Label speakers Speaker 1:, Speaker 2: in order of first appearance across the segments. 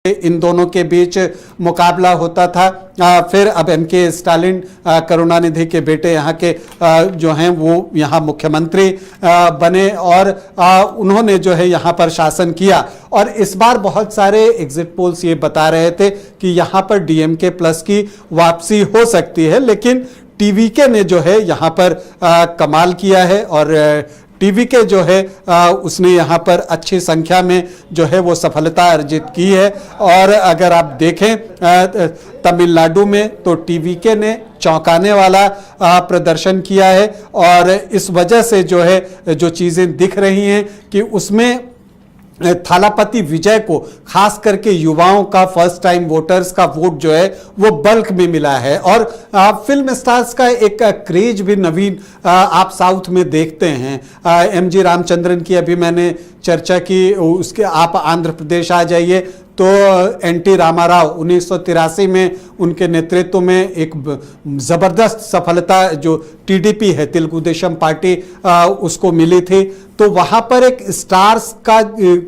Speaker 1: इन दोनों के बीच मुकाबला होता था। फिर अब एमके स्टालिन करुणानिधि के बेटे यहाँ के जो हैं वो यहाँ मुख्यमंत्री बने और उन्होंने जो है यहाँ पर शासन किया। और इस बार बहुत सारे एग्जिट पोल्स ये बता रहे थे कि यहाँ पर डीएमके प्लस की वापसी हो सकती है, लेकिन टीवीके ने जो है यहाँ पर कमाल किया है और टीवीके जो है उसने यहाँ पर अच्छी संख्या में जो है वो सफलता अर्जित की है। और अगर आप देखें तमिलनाडु में तो टीवीके ने चौंकाने वाला प्रदर्शन किया है और इस वजह से जो है जो चीज़ें दिख रही हैं कि उसमें थालापति विजय को खास करके युवाओं का, फर्स्ट टाइम वोटर्स का वोट जो है वो बल्क में मिला है। और फिल्म स्टार्स का एक क्रेज भी नवीन आप साउथ में देखते हैं। एमजी रामचंद्रन की अभी मैंने चर्चा की, उसके आप आंध्र प्रदेश आ जाइए तो एनटी रामाराव 1983 में उनके नेतृत्व में एक ज़बरदस्त सफलता जो टीडीपी है, तेलुगु देशम पार्टी, उसको मिली थी। तो वहाँ पर एक स्टार्स का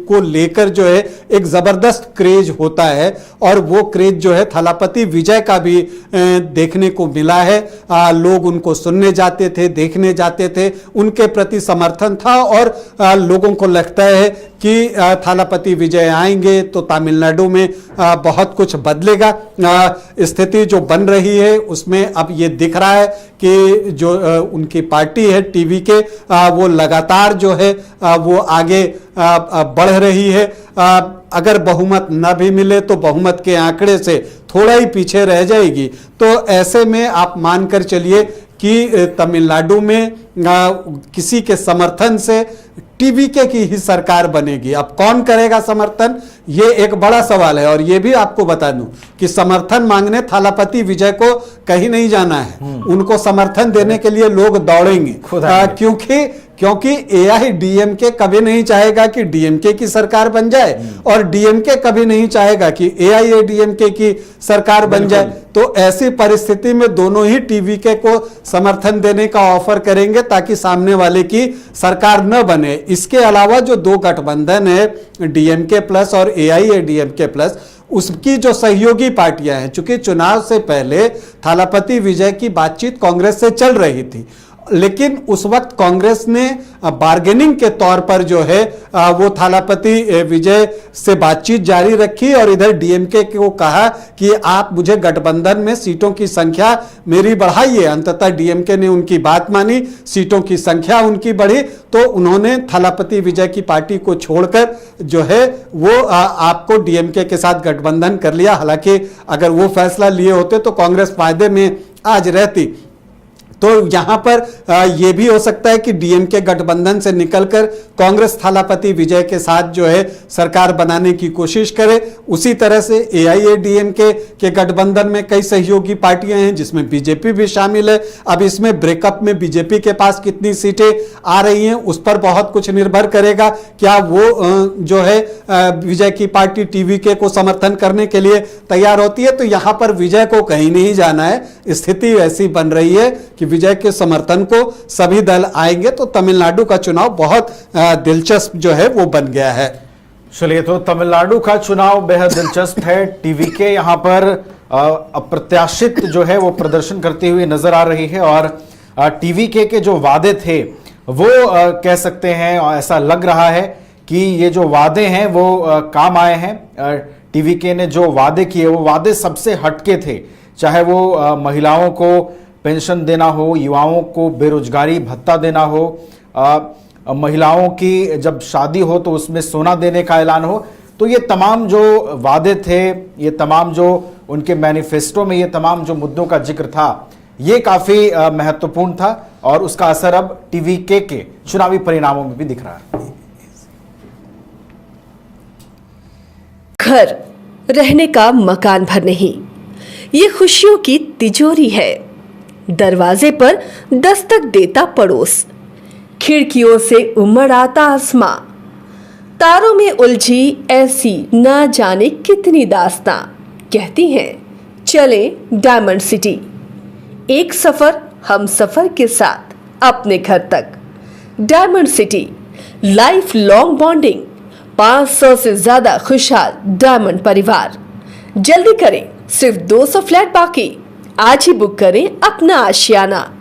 Speaker 1: को लेकर जो है एक ज़बरदस्त क्रेज होता है और वो क्रेज जो है थालापति विजय का भी देखने को मिला है। लोग उनको सुनने जाते थे, देखने जाते थे, उनके प्रति समर्थन था और लोगों को लगता है कि थालापति विजय आएंगे तो तमिलनाडु में बहुत कुछ बदलेगा। स्थिति जो बन रही है उसमें अब ये दिख रहा है कि जो उनकी पार्टी है टीवीके वो लगातार जो है वो आगे बढ़ रही है। अगर बहुमत न भी मिले तो बहुमत के आंकड़े से थोड़ा ही पीछे रह जाएगी। तो ऐसे में आप मानकर चलिए कि तमिलनाडु में किसी के समर्थन से टीवीके की ही सरकार बनेगी। अब कौन करेगा समर्थन, ये एक बड़ा सवाल है। और ये भी आपको बता दूं कि समर्थन मांगने थालापति विजय को कहीं नहीं जाना है, उनको समर्थन देने के लिए लोग दौड़ेंगे क्योंकि एआईडीएमके कभी नहीं चाहेगा कि डीएमके की सरकार बन जाए और डीएमके कभी नहीं चाहेगा कि एआईएडीएमके की सरकार बन जाए। तो ऐसी परिस्थिति में दोनों ही टीवीके को समर्थन देने का ऑफर करेंगे ताकि सामने वाले की सरकार न बने। इसके अलावा जो दो गठबंधन है डीएमके प्लस और एआईएडीएमके प्लस, उसकी जो सहयोगी पार्टियां हैं, चूंकि चुनाव से पहले थालापति विजय की बातचीत कांग्रेस से चल रही थी, लेकिन उस वक्त कांग्रेस ने बार्गेनिंग के तौर पर जो है वो थालापति विजय से बातचीत जारी रखी और इधर डीएमके को कहा कि आप मुझे गठबंधन में सीटों की संख्या मेरी बढ़ाइए। अंततः डीएमके ने उनकी बात मानी, सीटों की संख्या उनकी बढ़ी, तो उन्होंने थालापति विजय की पार्टी को छोड़कर जो है वो आपको डीएमके के साथ गठबंधन कर लिया। हालांकि अगर वो फैसला लिए होते तो कांग्रेस फायदे में आज रहती। तो यहां पर यह भी हो सकता है कि डीएमके गठबंधन से निकलकर कांग्रेस थालापति विजय के साथ जो है सरकार बनाने की कोशिश करे। उसी तरह से एआईएडीएमके के गठबंधन में कई सहयोगी पार्टियां हैं जिसमें बीजेपी भी शामिल है। अब इसमें ब्रेकअप में बीजेपी के पास कितनी सीटें आ रही हैं उस पर बहुत कुछ निर्भर करेगा। क्या वो जो है विजय की पार्टी टीवीके को समर्थन करने के लिए तैयार होती है? तो यहां पर विजय को कहीं नहीं जाना है। स्थिति ऐसी बन रही है कि विजय के समर्थन को सभी दल आएंगे। तो तमिलनाडु का चुनाव बहुत दिलचस्प जो है वो बन गया है।
Speaker 2: चलिए, तो तमिलनाडु का चुनाव बेहद दिलचस्प है। टीवीके यहां पर अप्रत्याशित जो है वो प्रदर्शन करती हुई नजर आ रही है और टीवीके के जो वादे थे वो कह सकते हैं, ऐसा लग रहा है कि ये जो वादे हैं वो काम आए हैं। टीवीके ने जो वादे किए वो वादे सबसे हटके थे, चाहे वो महिलाओं को पेंशन देना हो, युवाओं को बेरोजगारी भत्ता देना हो, महिलाओं की जब शादी हो तो उसमें सोना देने का ऐलान हो। तो ये तमाम जो वादे थे, ये तमाम जो उनके मैनिफेस्टो में ये तमाम जो मुद्दों का जिक्र था, ये काफी महत्वपूर्ण था और उसका असर अब टीवीके के चुनावी परिणामों में भी दिख रहा है।
Speaker 3: घर रहने का मकान भर नहीं, ये खुशियों की तिजोरी है। दरवाजे पर दस्तक देता पड़ोस, खिड़कियों से उमड़ आता आसमां, तारों में उलझी ऐसी न जाने कितनी दास्तां। कहती हैं चले डायमंड सिटी, एक सफर हम सफर के साथ अपने घर तक। Diamond city, life long bonding, 500 से ज्यादा खुशहाल डायमंड परिवार। जल्दी करें, सिर्फ 200 फ्लैट बाकी। आज ही बुक करें अपना आशियाना।